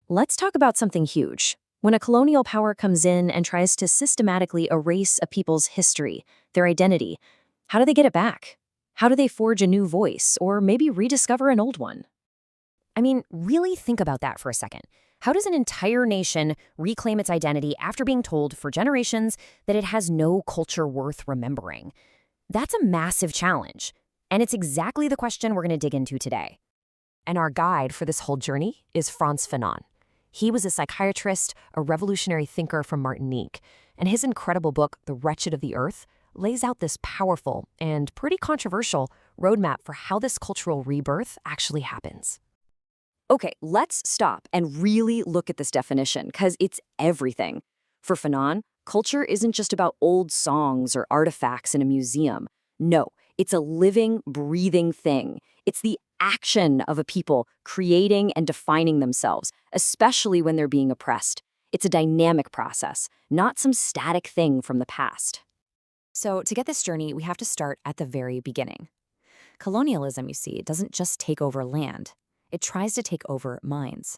Let's talk about something huge. When a colonial power comes in and tries to systematically erase a people's history, their identity, how do they get it back? How do they forge a new voice or maybe rediscover an old one? I mean, really think about that for a second. How does an entire nation reclaim its identity after being told for generations that it has no culture worth remembering? That's a massive challenge. And it's exactly the question we're going to dig into today. And our guide for this whole journey is Frantz Fanon. He was a psychiatrist, a revolutionary thinker from Martinique, and his incredible book, The Wretched of the Earth, lays out this powerful and pretty controversial roadmap for how this cultural rebirth actually happens. Okay, let's stop and really look at this definition, because it's everything. For Fanon, culture isn't just about old songs or artifacts in a museum. No, it's a living, breathing thing. It's the action of a people creating and defining themselves, especially when they're being oppressed. It's a dynamic process, not some static thing from the past. So to get this journey, we have to start at the very beginning. Colonialism, you see, doesn't just take over land. It tries to take over minds.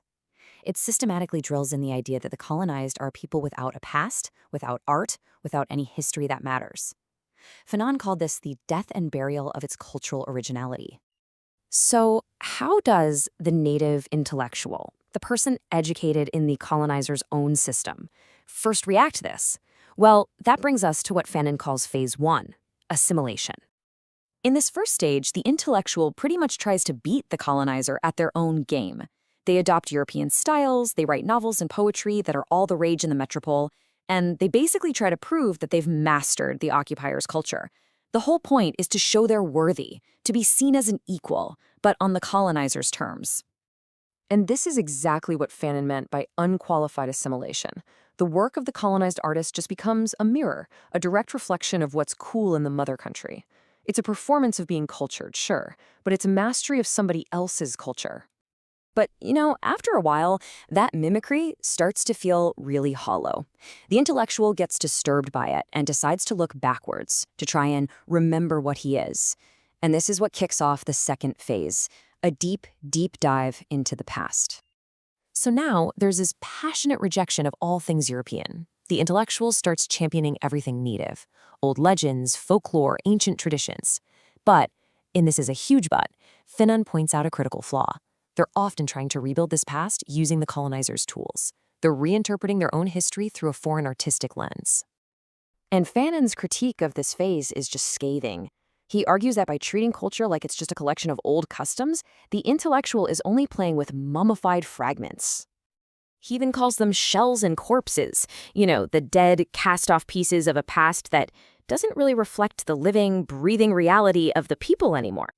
It systematically drills in the idea that the colonized are people without a past, without art, without any history that matters. Fanon called this the death and burial of its cultural originality. So, how does the native intellectual, the person educated in the colonizer's own system, first react to this? Well, that brings us to what Fanon calls phase one, assimilation. In this first stage, the intellectual pretty much tries to beat the colonizer at their own game. They adopt European styles, they write novels and poetry that are all the rage in the metropole, and they basically try to prove that they've mastered the occupier's culture. The whole point is to show they're worthy, to be seen as an equal, but on the colonizer's terms. And this is exactly what Fanon meant by unqualified assimilation. The work of the colonized artist just becomes a mirror, a direct reflection of what's cool in the mother country. It's a performance of being cultured, sure, but it's a mastery of somebody else's culture. But, after a while, that mimicry starts to feel really hollow. The intellectual gets disturbed by it and decides to look backwards, to try and remember what he is. And this is what kicks off the second phase, a deep, deep dive into the past. So now there's this passionate rejection of all things European. The intellectual starts championing everything native, old legends, folklore, ancient traditions. But, and this is a huge but, Fanon points out a critical flaw. They're often trying to rebuild this past using the colonizer's tools. They're reinterpreting their own history through a foreign artistic lens. And Fanon's critique of this phase is just scathing. He argues that by treating culture like it's just a collection of old customs, the intellectual is only playing with mummified fragments. He even calls them shells and corpses, the dead, cast-off pieces of a past that doesn't really reflect the living, breathing reality of the people anymore.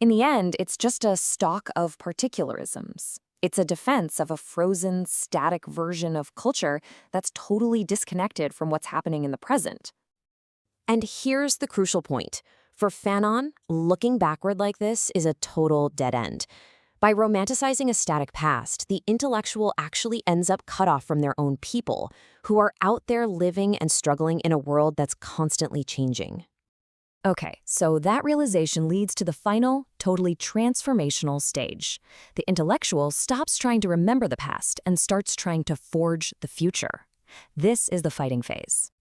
In the end, it's just a stock of particularisms. It's a defense of a frozen, static version of culture that's totally disconnected from what's happening in the present. And here's the crucial point. For Fanon, looking backward like this is a total dead end. By romanticizing a static past, the intellectual actually ends up cut off from their own people, who are out there living and struggling in a world that's constantly changing. Okay, so that realization leads to the final, totally transformational stage. The intellectual stops trying to remember the past and starts trying to forge the future. This is the fighting phase.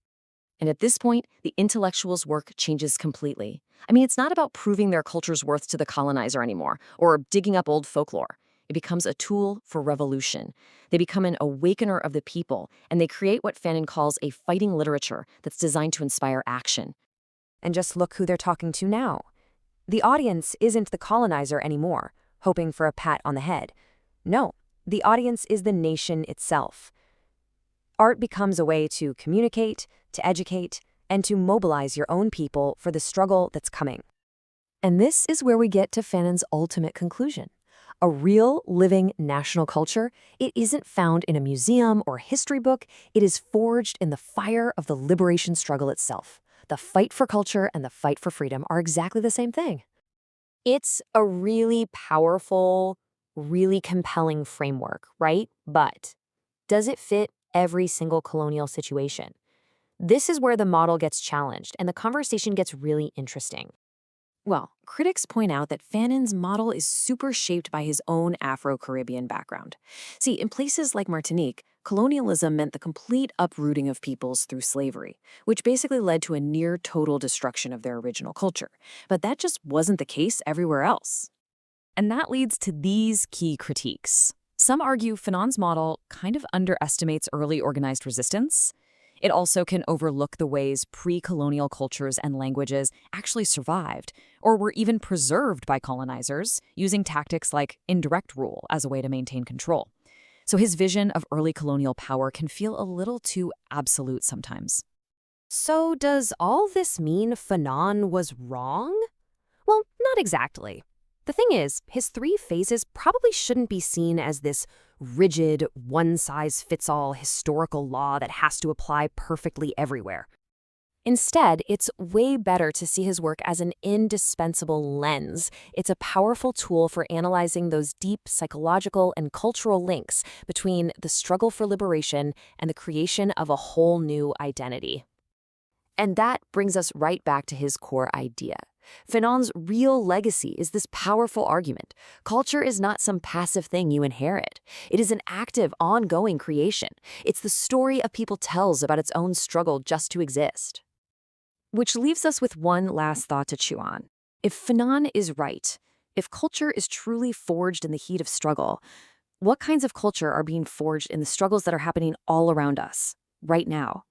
And at this point, the intellectual's work changes completely. It's not about proving their culture's worth to the colonizer anymore, or digging up old folklore. It becomes a tool for revolution. They become an awakener of the people, and they create what Fanon calls a fighting literature that's designed to inspire action. And just look who they're talking to now. The audience isn't the colonizer anymore, hoping for a pat on the head. No, the audience is the nation itself. Art becomes a way to communicate, to educate, and to mobilize your own people for the struggle that's coming. And this is where we get to Fanon's ultimate conclusion. A real, living national culture, it isn't found in a museum or history book. It is forged in the fire of the liberation struggle itself. The fight for culture and the fight for freedom are exactly the same thing. It's a really powerful, really compelling framework, right? But does it fit every single colonial situation? This is where the model gets challenged and the conversation gets really interesting. Well, critics point out that Fanon's model is super shaped by his own Afro-Caribbean background. See, in places like Martinique, colonialism meant the complete uprooting of peoples through slavery, which basically led to a near total destruction of their original culture. But that just wasn't the case everywhere else. And that leads to these key critiques. Some argue Fanon's model kind of underestimates early organized resistance. It also can overlook the ways pre-colonial cultures and languages actually survived, or were even preserved by colonizers, using tactics like indirect rule as a way to maintain control. So his vision of early colonial power can feel a little too absolute sometimes. So does all this mean Fanon was wrong? Well, not exactly. The thing is, his three phases probably shouldn't be seen as this rigid, one-size-fits-all historical law that has to apply perfectly everywhere. Instead, it's way better to see his work as an indispensable lens. It's a powerful tool for analyzing those deep psychological and cultural links between the struggle for liberation and the creation of a whole new identity. And that brings us right back to his core idea. Fanon's real legacy is this powerful argument. Culture is not some passive thing you inherit. It is an active, ongoing creation. It's the story a people tells about its own struggle just to exist. Which leaves us with one last thought to chew on. If Fanon is right, if culture is truly forged in the heat of struggle, what kinds of culture are being forged in the struggles that are happening all around us, right now?